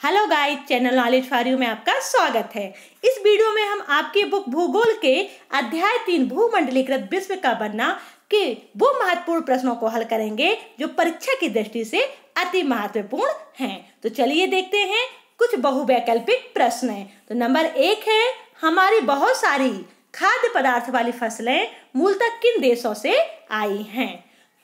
Hello guys, channel knowledge for you में आपका स्वागत है। इस वीडियो में हम आपकी बुक भूगोल के अध्याय 3 भूमंडलीकृत विश्व का बनना के वो महत्वपूर्ण प्रश्नों को हल करेंगे जो परीक्षा की दृष्टि से अति महत्वपूर्ण हैं। तो चलिए देखते हैं कुछ बहुवैकल्पिक प्रश्न हैं। तो नंबर 1 है, हमारी बहुत सारी खाद्य पदार्थ वाली फसलें मूलतः किन देशों से आई हैं?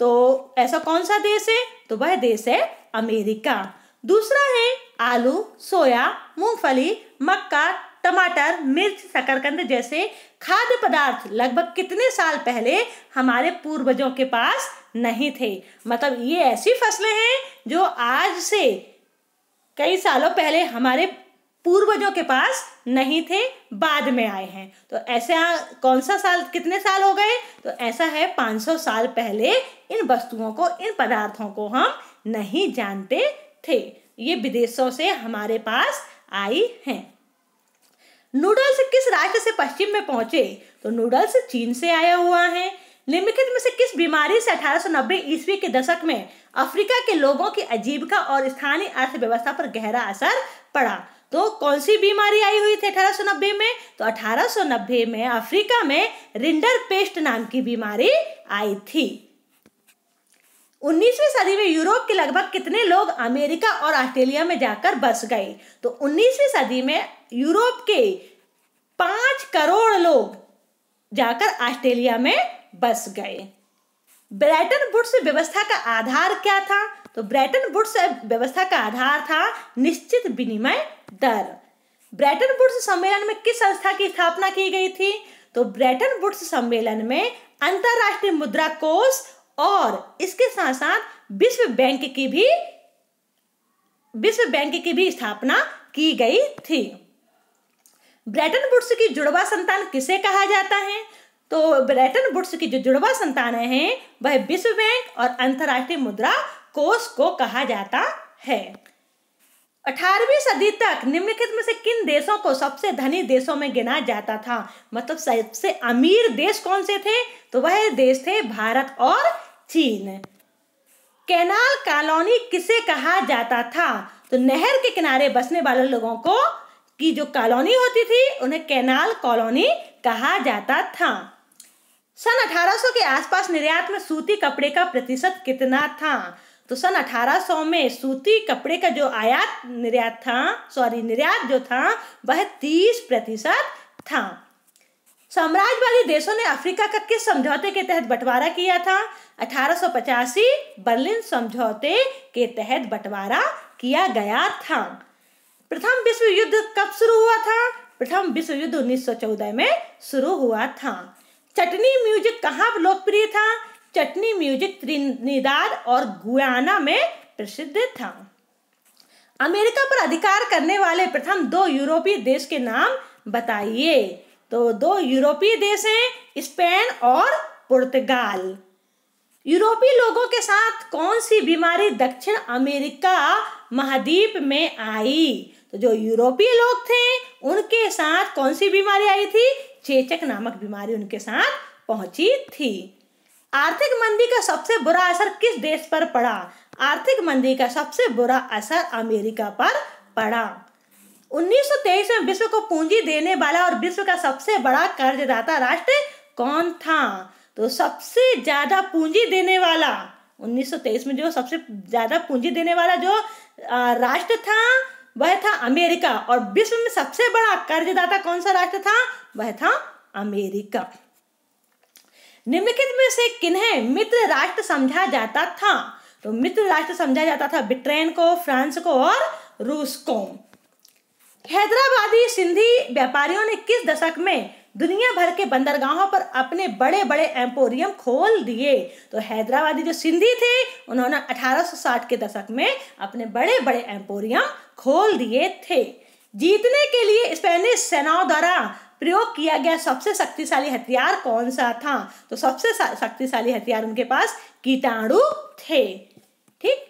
तो ऐसा कौन सा देश है? तो वह देश है अमेरिका। दूसरा है, आलू, सोया, मूंगफली, मक्का, टमाटर, मिर्च, शकरकंद जैसे खाद्य पदार्थ लगभग कितने साल पहले हमारे पूर्वजों के पास नहीं थे? मतलब ये ऐसी फसलें हैं जो आज से कई सालों पहले हमारे पूर्वजों के पास नहीं थे, बाद में आए हैं। तो ऐसा कौन सा साल, कितने साल हो गए? तो ऐसा है 500 साल पहले इन वस्तुओं को, इन पदार्थों को हम नहीं जानते थे। ये विदेशों से हमारे पास आई हैं। नूडल्स किस राष्ट्र से पश्चिम में पहुंचे? तो नूडल्स चीन से आया हुआ है। निम्नलिखित में से किस बीमारी से 1890 ईस्वी के दशक में अफ्रीका के लोगों की आजीविका और स्थानीय अर्थव्यवस्था पर गहरा असर पड़ा? तो कौन सी बीमारी आई हुई थी 1890 में? तो 1890 में अफ्रीका में रिंडरपेस्ट नाम की बीमारी आई थी। 19वीं सदी में यूरोप के लगभग कितने लोग अमेरिका और ऑस्ट्रेलिया में जाकर बस गए? तो 19वीं सदी में यूरोप के 5 करोड़ लोग जाकर ऑस्ट्रेलिया में बस गए। ब्रेटन वुड्स व्यवस्था का आधार क्या था? तो ब्रेटन वुड्स व्यवस्था का आधार था निश्चित विनिमय दर। ब्रेटन वुड्स सम्मेलन में किस संस्था की स्थापना की गई थी? तो ब्रेटन वुड्स सम्मेलन में अंतरराष्ट्रीय मुद्रा कोष और इसके साथ साथ विश्व बैंक की भी स्थापना की गई थी। ब्रेटन वुड्स की जुड़वा संतान किसे कहा जाता है? तो ब्रेटन वुड्स की जो जुड़वा संतानें हैं वह विश्व बैंक और अंतरराष्ट्रीय मुद्रा कोष को कहा जाता है। 18वीं सदी तक निम्नलिखित में से किन देशों को सबसे धनी देशों में गिना जाता था? मतलब सबसे अमीर देश कौन से थे? तो वह देश थे भारत और चीन। कैनाल कॉलोनी किसे कहा जाता था? तो नहर के किनारे बसने वाले लोगों को की जो कॉलोनी होती थी उन्हें कैनाल कॉलोनी कहा जाता था। सन 1800 के आसपास निर्यात में सूती कपड़े का प्रतिशत कितना था? तो सन 1800 में सूती कपड़े का जो निर्यात जो था वह 30% था। साम्राज्यवादी देशों ने अफ्रीका का किस समझौते के तहत बंटवारा किया था? 1885 बर्लिन समझौते के तहत बंटवारा किया गया था। प्रथम विश्व युद्ध कब शुरू हुआ था? प्रथम विश्व युद्ध 1914 में शुरू हुआ था। चटनी म्यूजिक कहाँ लोकप्रिय था? चटनी म्यूजिक त्रिनिदाद और गुयाना में प्रसिद्ध था। अमेरिका पर अधिकार करने वाले प्रथम 2 यूरोपीय देश के नाम बताइए। तो 2 यूरोपीय देश हैं स्पेन और पुर्तगाल। यूरोपीय लोगों के साथ कौन सी बीमारी दक्षिण अमेरिका महाद्वीप में आई? तो जो यूरोपीय लोग थे उनके साथ कौन सी बीमारी आई थी? चेचक नामक बीमारी उनके साथ पहुंची थी। आर्थिक मंदी का सबसे बुरा असर किस देश पर पड़ा? आर्थिक मंदी का सबसे बुरा असर अमेरिका पर पड़ा। 1923 में विश्व को पूंजी देने वाला और विश्व का सबसे बड़ा कर्जदाता राष्ट्र कौन था? तो सबसे ज्यादा पूंजी देने वाला 1923 में जो सबसे ज्यादा पूंजी देने वाला जो राष्ट्र था वह था अमेरिका, और विश्व में सबसे बड़ा कर्जदाता कौन सा राष्ट्र था? वह था अमेरिका। निम्नलिखित में से किन्हें मित्र राष्ट्र समझा जाता था? तो मित्र राष्ट्र समझा जाता था ब्रिटेन को, फ्रांस को और रूस को। हैदराबादी सिंधी व्यापारियों ने किस दशक में दुनिया भर के बंदरगाहों पर अपने बड़े बड़े एम्पोरियम खोल दिए? तो हैदराबादी जो सिंधी थे उन्होंने 1860 के दशक में अपने बड़े बड़े एम्पोरियम खोल दिए थे। जीतने के लिए स्पेनिश सेनाओं द्वारा प्रयोग किया गया सबसे शक्तिशाली हथियार कौन सा था? तो सबसे शक्तिशाली हथियार उनके पास कीटाणु थे। ठीक।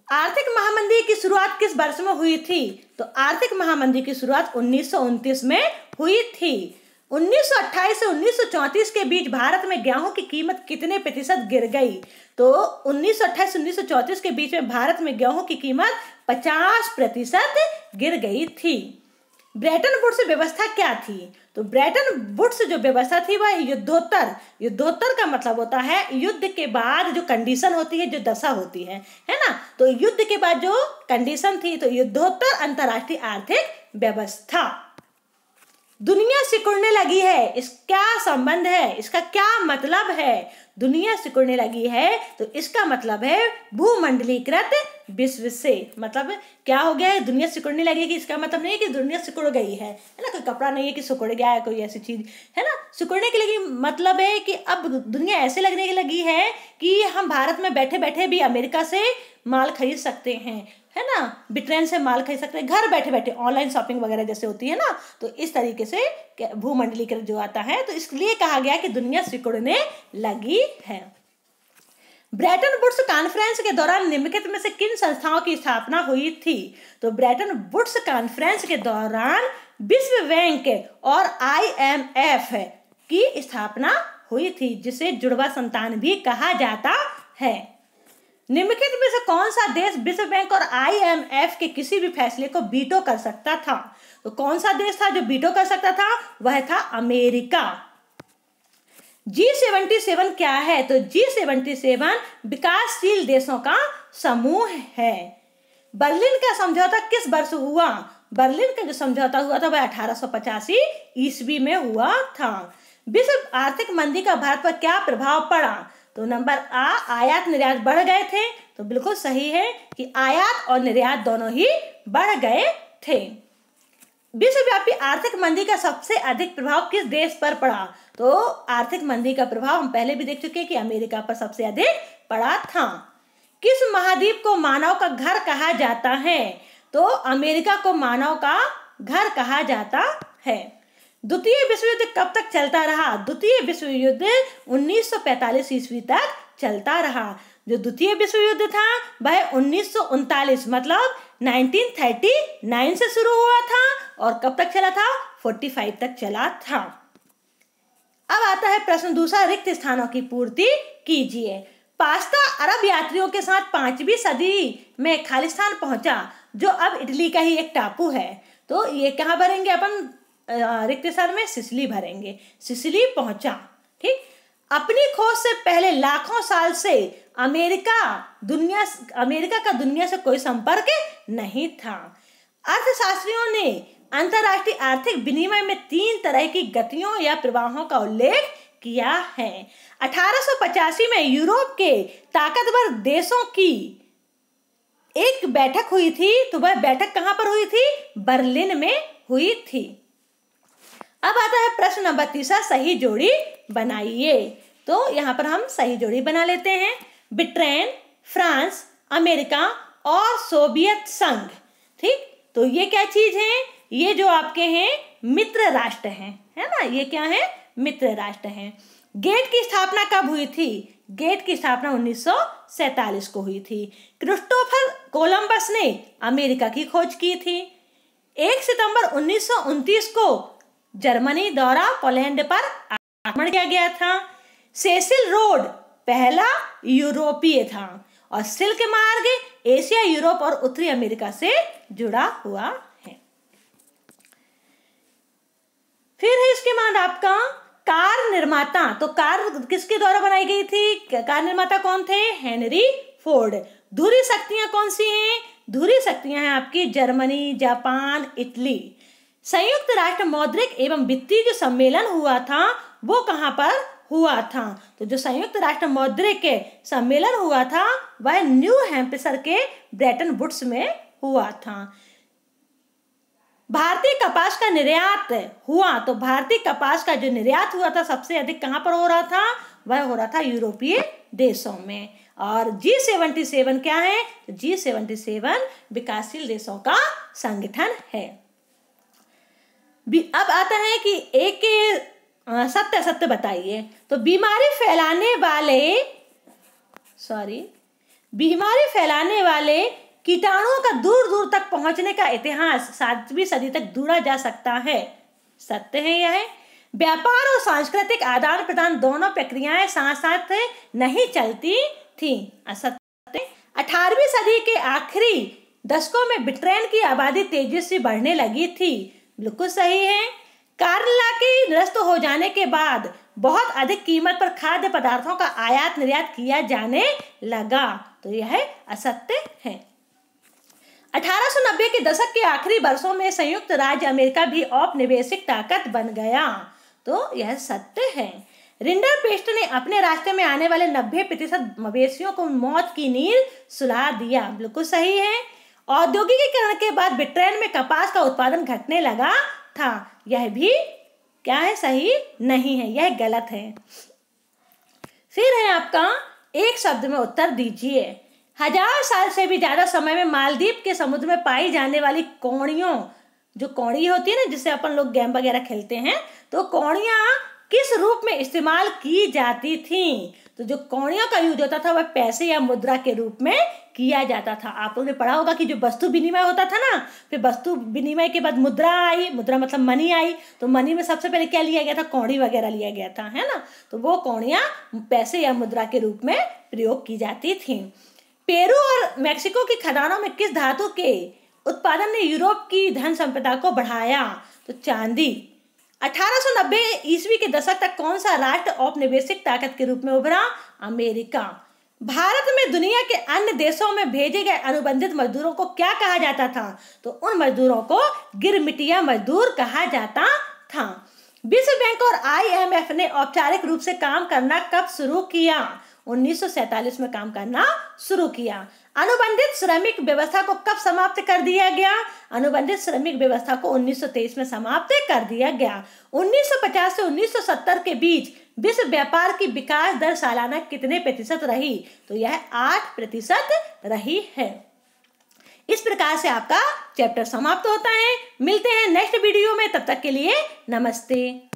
आर्थिक महामंदी की शुरुआत किस वर्ष में हुई थी? तो आर्थिक महामंदी की शुरुआत 1929 में हुई थी। 1928 से 1934 के बीच भारत में गेहूं की कीमत कितने प्रतिशत गिर गई? तो 1928 से 1934 के बीच में भारत में गेहूं की कीमत 50% गिर गई थी। ब्रेटन वुड्स व्यवस्था क्या थी? तो ब्रेटन वुड्स जो व्यवस्था थी वह युद्धोत्तर का मतलब होता है युद्ध के बाद जो कंडीशन होती है, जो दशा होती है ना। तो युद्ध के बाद जो कंडीशन थी, तो युद्धोत्तर अंतर्राष्ट्रीय आर्थिक व्यवस्था। दुनिया सिकुड़ने लगी है, इसका संबंध है, इसका क्या मतलब है? दुनिया सिकुड़ने लगी है तो इसका मतलब है भूमंडलीकृत विश्व से। मतलब क्या हो गया है? दुनिया सिकुड़ने लगेगी, इसका मतलब नहीं है कि दुनिया सिकुड़ गई है ना। कोई कपड़ा नहीं है कि सिकुड़ गया है, कोई ऐसी चीज है ना। सिकुड़ने के लिए मतलब है कि अब दुनिया ऐसे लगने लगी है कि हम भारत में बैठे बैठे भी अमेरिका से माल खरीद सकते हैं, है ना। ट्रेन से माल खरीद सकते हैं, घर बैठे बैठे ऑनलाइन शॉपिंग वगैरह जैसे होती है ना। तो इस तरीके से भूमंडलीकरण जो आता है, तो इसलिए कहा गया कि दुनिया सिकुड़ने लगी है। ब्रेटन वुड्स कॉन्फ्रेंस के दौरान निम्नलिखित में से किन संस्थाओं की स्थापना हुई थी? तो ब्रेटन वुड्स कॉन्फ्रेंस के दौरान विश्व बैंक और IMF की स्थापना हुई थी, जिसे जुड़वा संतान भी कहा जाता है। निम्नलिखित में से कौन सा देश विश्व बैंक और IMF के किसी भी फैसले को वीटो कर सकता था? तो कौन सा देश था जो वीटो कर सकता था? वह था अमेरिका। G77 क्या है? तो G77 विकासशील देशों का समूह है। बर्लिन का समझौता किस वर्ष हुआ? बर्लिन का जो समझौता हुआ था वह 1885 ईस्वी में हुआ था। विश्व आर्थिक मंदी का भारत पर क्या प्रभाव पड़ा? तो नंबर आ, आयात निर्यात बढ़ गए थे। तो बिल्कुल सही है कि आयात और निर्यात दोनों ही बढ़ गए थे। विश्वव्यापी आर्थिक मंदी का सबसे अधिक प्रभाव किस देश पर पड़ा? तो आर्थिक मंदी का प्रभाव हम पहले भी देख चुके हैं कि अमेरिका पर सबसे अधिक पड़ा था। किस महाद्वीप को मानव का घर कहा जाता है? तो अमेरिका को मानव का घर कहा जाता है। द्वितीय विश्व युद्ध कब तक चलता रहा? द्वितीय विश्व युद्ध 1945 ईस्वी तक चलता रहा। जो द्वितीय विश्व युद्ध था वह 1939 मतलब 1939 से शुरू हुआ था और कब तक चला था? 45 तक चला था। अब आता है प्रश्न दूसरा, रिक्त स्थानों की पूर्ति कीजिए। पास्ता अरब यात्रियों के साथ 5वीं सदी में खालिस्तान पहुंचा, जो अब इटली का ही एक टापू है। तो ये कहाँ भरेंगे अपन रिक्त स्थान में? सिसिली भरेंगे। सिसिली पहुंचा, ठीक। अपनी खोज से पहले लाखों साल से अमेरिका का दुनिया से कोई संपर्क नहीं था। अर्थशास्त्रियों ने अंतर्राष्ट्रीय आर्थिक विनिमय में 3 तरह की गतियों या प्रवाहों का उल्लेख किया है। 1885 में यूरोप के ताकतवर देशों की एक बैठक हुई थी। तो वह बैठक कहां पर हुई थी? बर्लिन में हुई थी। अब आता है प्रश्न नंबर 3, सही जोड़ी बनाइए। तो यहाँ पर हम सही जोड़ी बना लेते हैं। ब्रिटेन, फ्रांस, अमेरिका और सोवियत संघ, ठीक। तो ये क्या चीज है? ये जो आपके हैं मित्र राष्ट्र हैं, है ना। ये क्या है? मित्र राष्ट्र हैं। गेट की स्थापना कब हुई थी? गेट की स्थापना 1947 को हुई थी। क्रिस्टोफर कोलंबस ने अमेरिका की खोज की थी। 1 सितंबर 1929 को जर्मनी द्वारा पोलैंड पर आक्रमण किया गया था। सेसिल रोड पहला यूरोपीय था और सिल्क मार्ग एशिया, यूरोप और उत्तरी अमेरिका से जुड़ा हुआ है। फिर है इसके बाद आपका कार निर्माता। तो कार किसके द्वारा बनाई गई थी? कार निर्माता कौन थे? Henry Ford. धुरी शक्तियां कौन सी हैं? धुरी शक्तियां हैं आपकी जर्मनी, जापान, इटली। संयुक्त राष्ट्र मौद्रिक एवं वित्तीय जो सम्मेलन हुआ था वो कहां पर हुआ था? तो जो संयुक्त राष्ट्र मौद्रिक सम्मेलन हुआ था वह न्यू हैम्पशायर के ब्रेटन वुड्स में हुआ था। भारतीय कपास का निर्यात हुआ, तो भारतीय कपास का जो निर्यात हुआ था सबसे अधिक कहां पर हो रहा था? वह हो रहा था यूरोपीय देशों में। और G77 क्या है? तो G77 विकासशील देशों का संगठन है। अब आता है कि एक सत्य असत्य बताइए। तो बीमारी फैलाने वाले कीटाणुओं का दूर दूर तक पहुंचने का इतिहास 7वीं सदी तक ढूंढा जा सकता है। सत्य है यह है। व्यापार और सांस्कृतिक आदान प्रदान दोनों प्रक्रियाएं साथ साथ नहीं चलती थी। असत्य। 18वीं सदी के आखिरी दशकों में ब्रिटेन की आबादी तेजी से बढ़ने लगी थी। बिल्कुल सही है। कार्ला के निरस्त हो जाने के बाद बहुत अधिक कीमत पर खाद्य पदार्थों का आयात निर्यात किया जाने लगा, तो यह असत्य है। 1890 के दशक के आखिरी वर्षों में संयुक्त राज्य अमेरिका भी औपनिवेशिक ताकत बन गया, तो यह सत्य है। रिंडरपेस्ट ने अपने रास्ते में आने वाले 90% मवेशियों को मौत की नींद सुला दिया। बिल्कुल सही है। औद्योगिकीकरण के बाद ब्रिटेन में कपास का उत्पादन घटने लगा था, यह भी क्या है, सही नहीं है, यह गलत है। फिर है आपका एक शब्द में उत्तर दीजिए। 1000 साल से भी ज्यादा समय में मालदीव के समुद्र में पाई जाने वाली कौड़ियों, जो कौड़ी होती है ना जिससे अपन लोग गेम वगैरह खेलते हैं, तो कौड़ियां किस रूप में इस्तेमाल की जाती थी? तो जो कौड़ियों का यूज होता था वह पैसे या मुद्रा के रूप में किया जाता था। आप लोगों ने पढ़ा होगा कि जो वस्तु विनिमय होता था ना, फिर वस्तु विनिमय के बाद मुद्रा आई, मुद्रा मतलब मनी आई, तो मनी में सबसे पहले क्या लिया गया था? कौड़ी वगैरह लिया गया था, है ना। तो वो कौड़ियां पैसे या मुद्रा के रूप में प्रयोग की जाती थी। पेरू और मैक्सिको की खदानों में किस धातु के उत्पादन ने यूरोप की धन संपदा को बढ़ाया? तो चांदी। 1890 ईस्वी के दशक तक कौन सा राष्ट्र औपनिवेशिक ताकत के रूप में उभरा? अमेरिका। भारत में दुनिया के अन्य देशों में भेजे गए अनुबंधित मजदूरों को क्या कहा जाता था? तो उन मजदूरों को गिरमिटिया मजदूर कहा जाता था। विश्व बैंक और IMF ने औपचारिक रूप से काम करना कब शुरू किया? 1947 में काम करना शुरू किया। अनुबंधित श्रमिक व्यवस्था को कब समाप्त कर दिया गया? अनुबंधित श्रमिक व्यवस्था को 1923 में समाप्त कर दिया गया। 1950 से 1970 के बीच विश्व व्यापार की विकास दर सालाना कितने प्रतिशत रही? तो यह 8% रही है। इस प्रकार से आपका चैप्टर समाप्त होता है। मिलते हैं नेक्स्ट वीडियो में, तब तक के लिए नमस्ते।